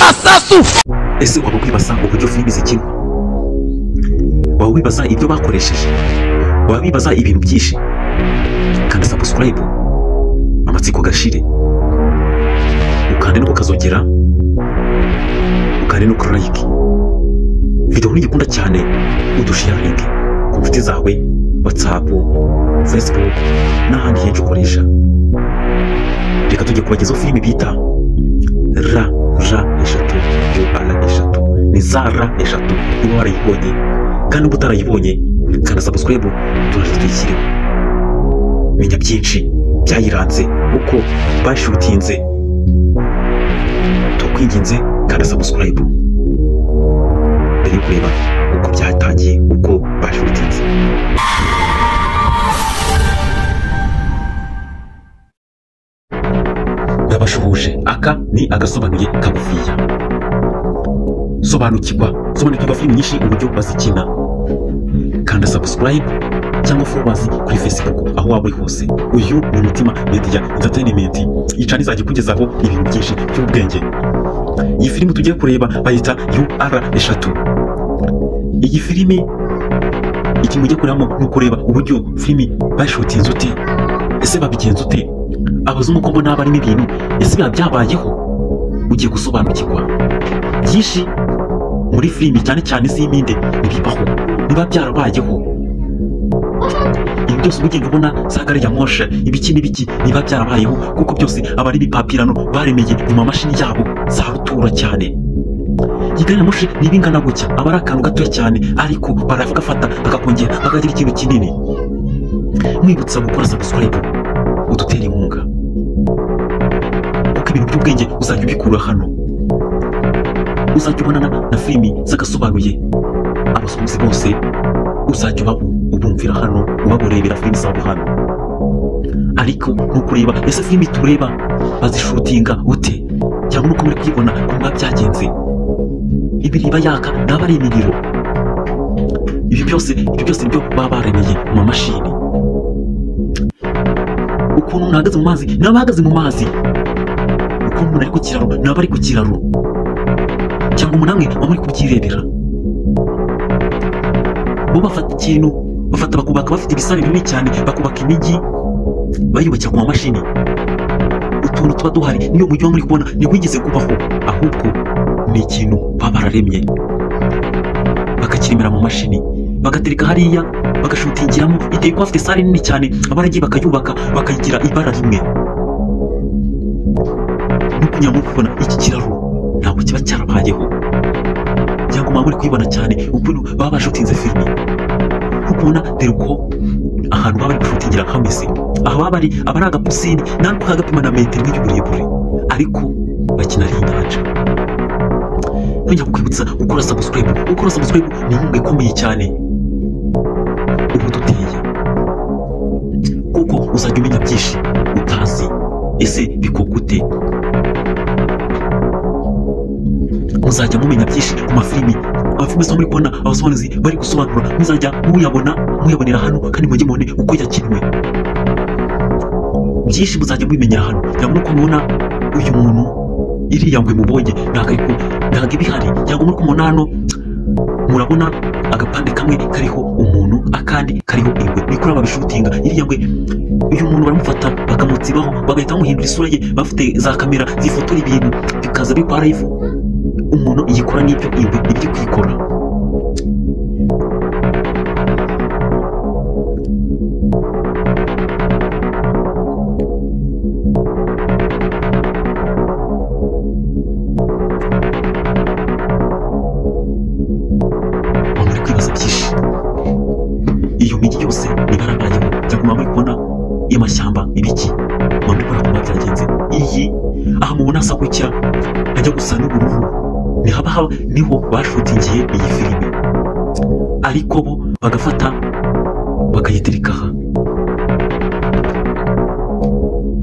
masasu. Ese waba wibaza uburyo filimi zikinwa? Waba wibaza ibyo bakoresheje? Waba wibaza ibintu byinshi? Kanda subscribe amatsiko gashire, ukande no kukazongera, ukande no like. Video nigikunda cyane udusharing ku nshuti zawe, WhatsApp, Facebook n'ahandi henshi ukoresha. Reka tujye kubagezaho filimi bita ra eshatu, UR eshatu, ni za ra eshatu. Niba warayibonye kandi uba utarayibonye, kanda subscribe turaje tuyishyire. Menya byinshi byayiranze, uko bashutinze. Tukwinginze kanda subscribe mbere yo kureba uko byatangiye, uko bashutinze. Ndabashuhuje, aka ni agasobanuye kagufiya. Sobanukirwa filimi nyinshi uburyo bazikina. Kanda subscribe cyangwa followers kuri Facebook aho waba uri hose. Uyu ni Umutima Media Entertainment, icani izajya kugezaho ibintu byinshi by'ubwenge. Iyi filimi tugiye kureba bayita UR eshatu. Iyi filimi iki mugiye kuramo no kureba uburyo filimi bashutinze ute, ese babigenza ute, abazungu ko mbona barimo ibintu, ese biba byabayeho. Ugiye gusobanukirwa byinshi muri filimi, cyane cyane z'iminde ibibaho, niba byarabayeho. Ibi byose ugenda ubona za gari ya moshe, ibiki n'ibiki, niba byarabayeho, kuko byose aba ari ibipapirano baremeye mu mamashini yabo za rutura cyane. Iyi gari ya moshe niba ingana gutya, aba ari akantu gatoya cyane, ariko baragafata bakakongera bakagira ikintu kinini. Mwibutsa gukora subscribe udutera inkunga, kuko ibintu by'ubwenge uzajya ubikura hano. Uzajya ubonana na filimi z'agasobanuye, abasuhuzi bose uzajya ubumvira hano, ubaburebera filimi zabo hano. Ariko nukureba ese filimi tureba bazishutinga ute, cyangwa nuko muri kwibona kumva byagenze. Ibiriba yaka naba ari imiriro. Ibi byose nibyo baba baremeye mu mamashini. Ukuntu nahagaze mu mazi n'abahagaze mu mazi, ukuntu umuntu ari ku kiraro n'aba ari ku kiraro, cyangwa umuntu amwe waba uri kubyirebera. Bo bafata ikintu, bakubaka bafite ibisare binini cyane, bakubaka imijyi bayubakira ku mamashini. Utuntu tuba duhari niyo mujyi muri kubona ntigwigeze kubaho, ahubwo ni ikintu baba bararemye bakakirimira mu mashini, bagatereka hariya, bagashutingiramo. Iteye kuba bafite sare nini cyane, abaragiye bakayubaka bakayigira ibara rimwe. Nuko nyamara kubona iki kiraro ntabwo kiba cyarabayeho, cyangwa mwaba muri kwibona cyane ukuntu baba bashutinze filimi. Ukubona dore uko ahantu baba bari gushutingira hameze, aho baba bari aba ari agapusini, ntabwo kagapima na metero y'uburebure, ariko bakina ari inyanja. Nongera kukwibutsa gukora subscribe ni inkunga ikomeye cyane ubu duteye, kuko uzajya umenya byinshi utazi. Ese bikorwa ute? Muzajya mumenya byinshi ku mafilimi, abafilimi zo muri kubona abasobanuzi bari gusobanura, muzajya muyabonera hano, kandi mujye mubone uko yakinwe. Byinshi muzajya mubimenya hano, cyangwa nuko mubona uyu muntu iriya ngwe mubonye ntabwo ibihari, cyangwa muri kumubona hano murabona agapande kamwe kariho umuntu, akandi kariho ingwe. Nikora babishutinga iriya ngwe, uyu muntu baramufata bakamutsibaho, bagahita bamuhindura isura ye, bafite za kamera zifotora ibintu bikaza bikora live. Umuntu yikora n'ibyo ingwe iri kwikora. Muri kwibaza byinshi, iyo migi yose nibarabayeho, cyangwa mwaba muri kubona y'amashyamba ibiki, mwaba muri kubona kuba byagenze. Iyi aha mubona asa gutya, ajya gusa n'ubururu, niho bashutingiye iyi filimi, ariko bo bagafata bakayitereka aha.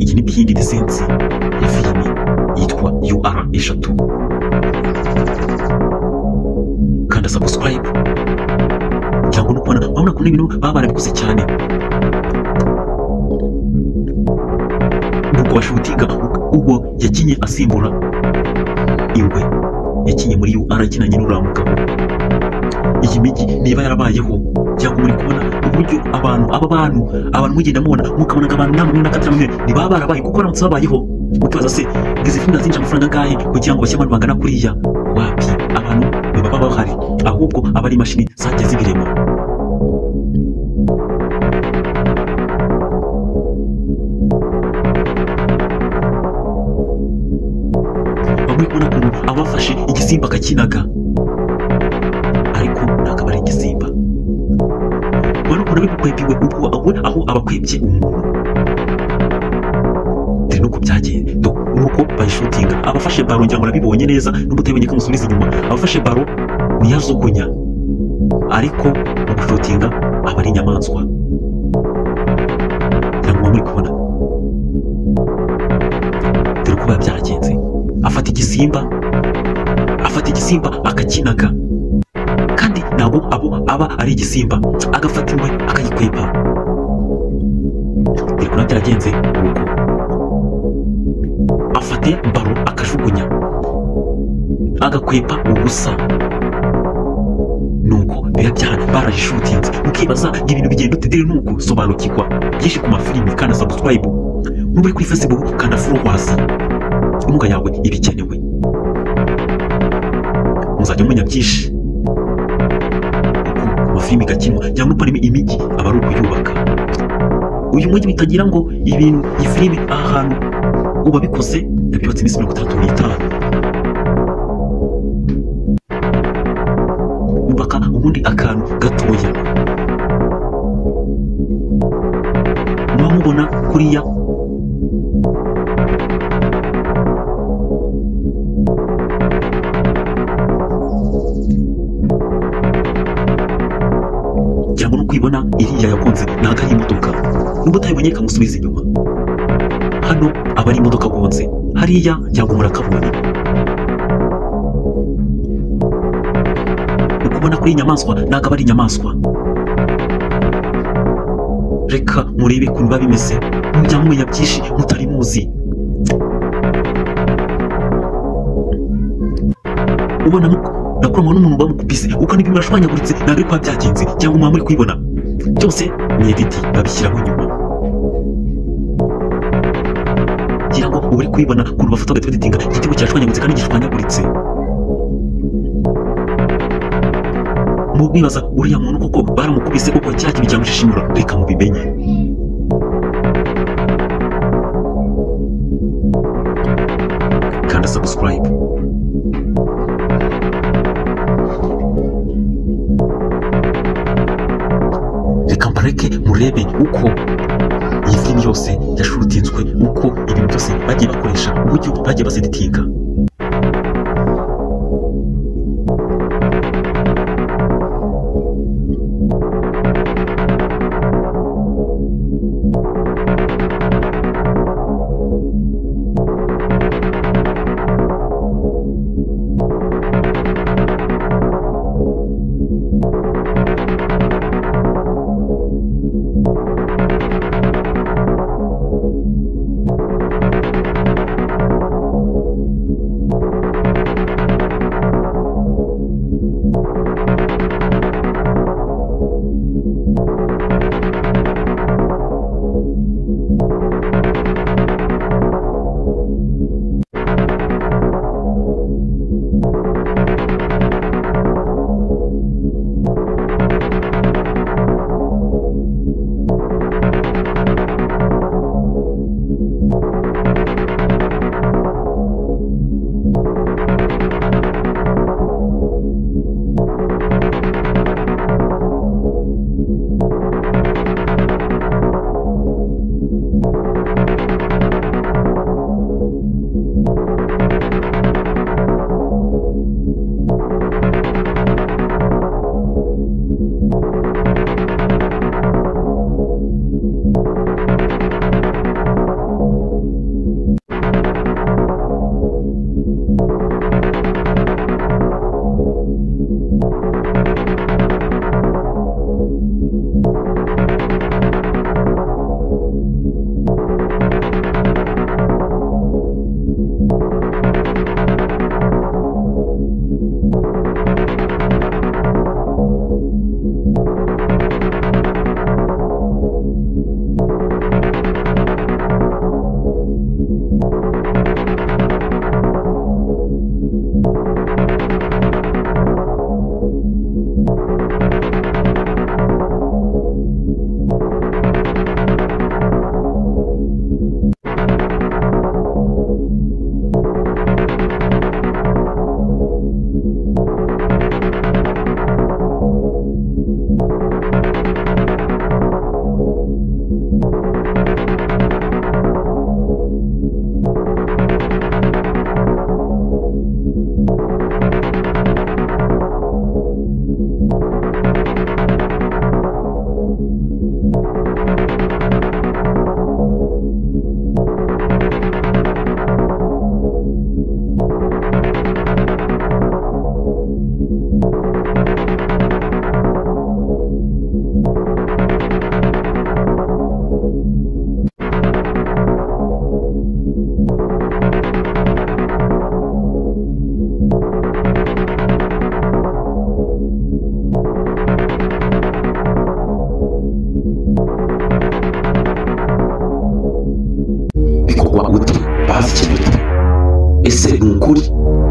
Iyi ni behind the scenes ya filimi yitwa UR eshatu. Kanda subscribe cyangwa nukubona wabona ko ibintu baba barabikoze cyane. Nuko bashutinga ubwo yakinye asimbura ingwe. yakinye muri UR akinanye n'uriya mugabo. Iyi migi niba yarabayeho cyangwa muri kubona uburyo abantu mugenda mubona mukabonaga abantu namwe n'akatira mwe niba barabaye kuko baramutse babayeho mukibaza se izi filime zinjira amafaranga angahe kugira ngo bashyire abantu bangana kuriya? Wapi, abantu baba bahari, ahubwo aba ari imashini zagiye zibirema. Bamwe kubona ukuntu abafashe igisimba akakinaga, ariko ntabwo aba ari igisimba. Ubona ukuntu bikwepiwe aho abakwebye umuntu. Dore nuko byagenze, nuko bayishutinga. Abafashe baro ngira ngo nabibonye neza, nubwo utabonye ko musubiza inyuma. Abafashe baro niyajugunya, ariko mu gushutinga aba ari inyamaswa. Cyangwa muri kubona dore uko byagenze. Afata igisimba akakinaga, kandi ntabwo aba ari igisimba, agafata imwe akayikwepa. Dore uko byaragenze uko afate baro akajugunya, agakwepa ubusa. Nuko biba barayishutinze, ukibaza ibintu bigenda ute? Dore nuko sobanukirwa byinshi ku mafilimi. Kandi subscribe muri kuri Facebook, kandi followers, inkunga yawe ibikenewe. Muzajya mumenya byinshi ku mafilimi gakinwa cyangwa uko imijyi aba ari ukuyubaka. Uyu mujyi bitagira ngo ibintu ifilimi ahantu uba bikoze yabyubatse iminsi 35. Ubaka ubundi akantu gatoya muba mubona kuriya. Cyangwa no kwibona iriya yagonze ntabwo ari imodoka, nubwo utayibonye ikamusubiza inyuma. Hano aba ari imodoka agonze, hariya cyangwa murakabonye. Ukubona kuri inyamaswa ntabwo aba ari inyamaswa. Reka murebe ukuntu biba bimeze, mujya mumenya byinshi mutari muzi. Ubona nakuramo n'umuntu bamukubise uko n'ibintu birashwanyaguritse, ntabwo ari kwa byagenze cyangwa muba muri kwibona. Byose ni editi babishyiramo nyuma. Kugira ngo uri kwibona ukuntu bafata bagahita baditinga igitego cyashwanyaguritse kandi gishwanyaguritse. Mubibaza uriya muntu koko baramukubise koko cya kintu cyamushishimura? Reka mubimenye. Kanda subscribe. Reka mbareke murebe uko iyi filimi yose yashutinzwe, uko ibintu byose bagiye bakoresha, uburyo bagiye bazeditinga.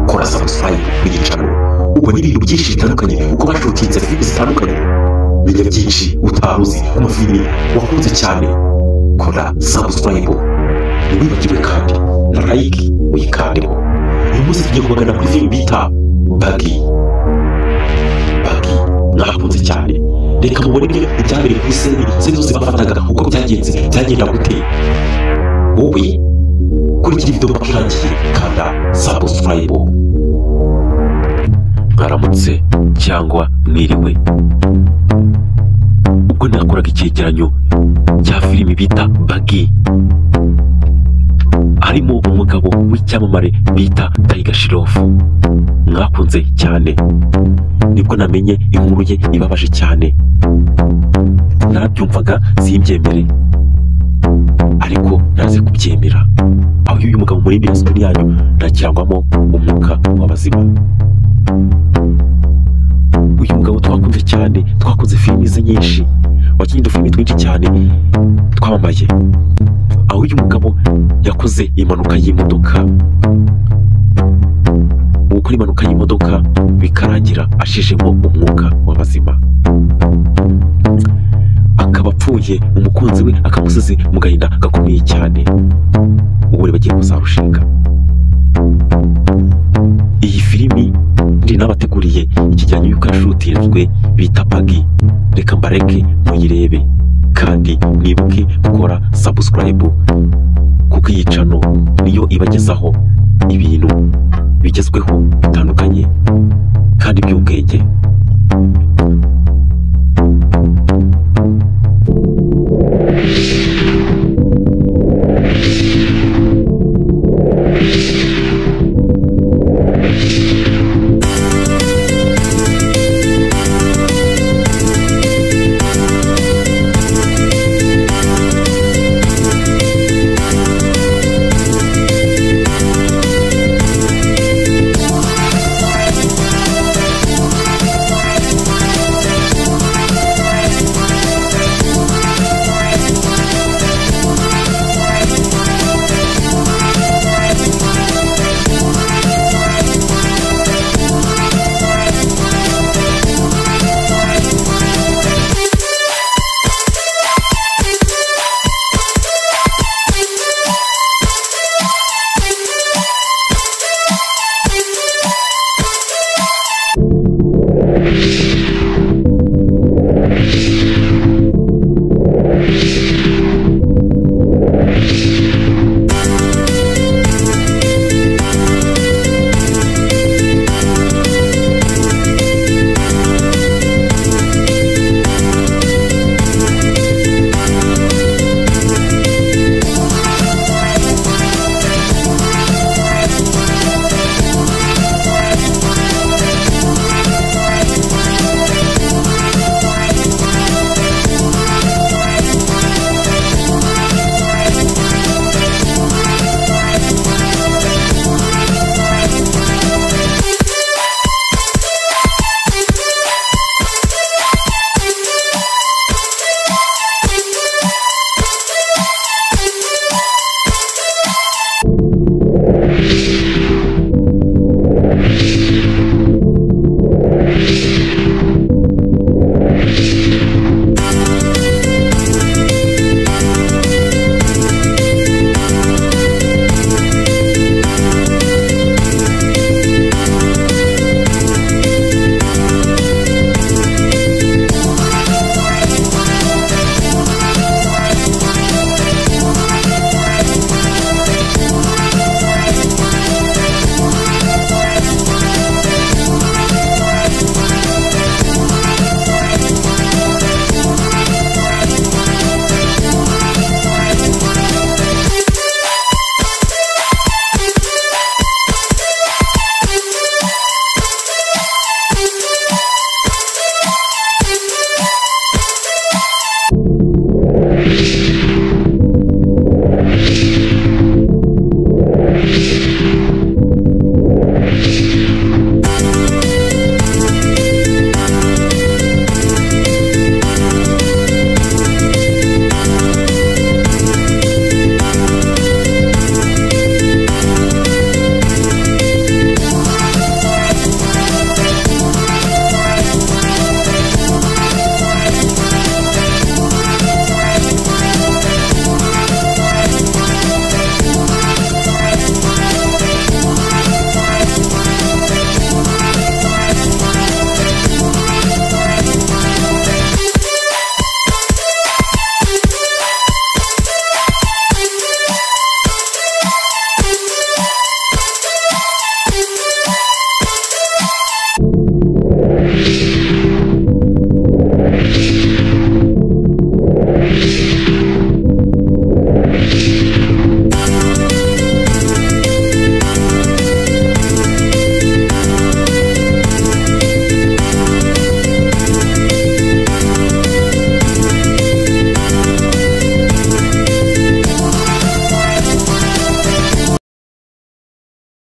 kora subscribe kuri channel ubona ibintu byinshi bitandukanye uko bashutinze filime zitandukanye bijya byinshi utaruzi amafilimi wakunze cyane. Kora subscribe ntiwibagirwe kandi na like uyikandemo. uyu munsi tugiye kubagana kuri filime bita Buggy mwakunze cyane. Reka mubone ibyabereye kuri seri zose bafataga uko byagenze byagenda gute. Wowe kurikira video bakirangiye kanda subscribe. Mwaramutse cyangwa mwiriwe. Ubwo nakoraga icyegeranyo cya filime bita Buggy, harimo umugabo w'icyamamare bita Tiger Shroff mwakunze cyane, nibwo namenye inkuru ye ibabaje cyane. Narabyumvaga simbyemere, ariko naze kubyemera. Aho uyu mugabo muri industry yanyu ntakirangwamo umwuka w'abazima. Uyu mugabo twakunze cyane, twakunze filime ze nyinshi, wakinnye udufilimi twinshi cyane twamamaye. Aho uyu mugabo yakoze impanuka y'imodoka, gukora impanuka y'imodoka bikarangira ashijemo umwuka w'abazima, akaba apfuye, umukunzi we akamusize mu gahinda gakomeye cyane. ubu rero bagiye kuzarushinga. Iyi filimi ndi nabateguriye ikijyanye y'uko yashutinzwe bita Buggy. Reka mbareke muyirebe kandi mwibuke gukora subscribe, kuko iyi channel niyo ibagezaho ibintu bigezweho bitandukanye kandi by'ubwenge.